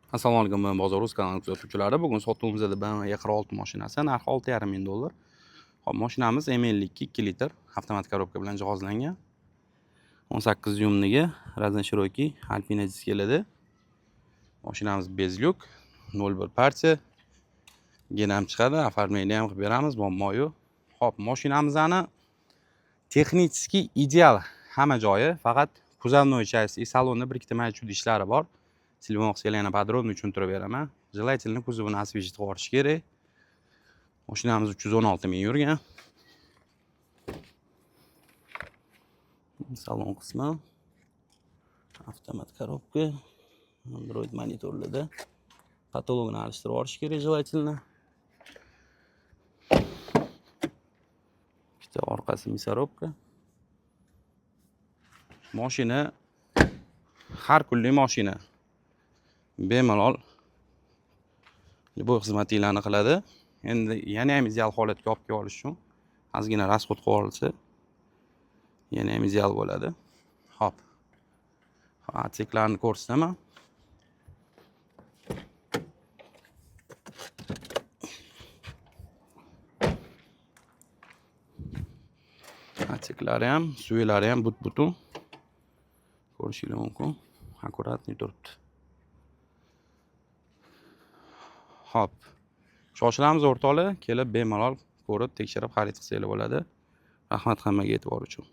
Assalomu alaykum, men Bozor.uz kanali kuzatuvchilari. Bugun sotuvimizda BMW E46 mashinasi, narxi 6,5 ming dollar. Hop, mashinamiz M52 2 litr avtomatik korobka bilan jihozlangan. 18 yumnigi, Razan Cherokee Alpina disk keladi. Mashinamiz bezlyuk, 01 partiya. Gen ham chiqadi, оформление ham qilib beramiz, muammo yo'q. Hop, mashinamizni texnически ideal hamma joyi, faqat kuzovnoy части, salonda bir-ikkita mayda ishlari bor. Silvanokskiga yana podrobno tushuntirib beraman. Желательно kuzovini освежить qilib olish kerak. Mashinamiz 316 ming yurgan. Salon qismi. Avtomat korobka. Android monitorlarda. Patologini alishtirib olish kerak желательно. Bitta orqasi мясорубка. Mashina har kunlik mashina. Bemalol bu xizmatlarni qiladi. Endi yana ham ideal holatga olib kelish uchun ozgina rasxod qilib olsa yana ham ideal bo'ladi. Hop. Atseklarni ko'rsataman. Atseklari ham, suylari ham but-butun. Ko'rishingiz mumkin. Akkuratni turibdi. Hop. Shoshilamiz o'rtoqlar, kelib bemalol ko'rib, tekshirib xarid qilsangiz bo'ladi. Rahmat hammaga e'tibor uchun.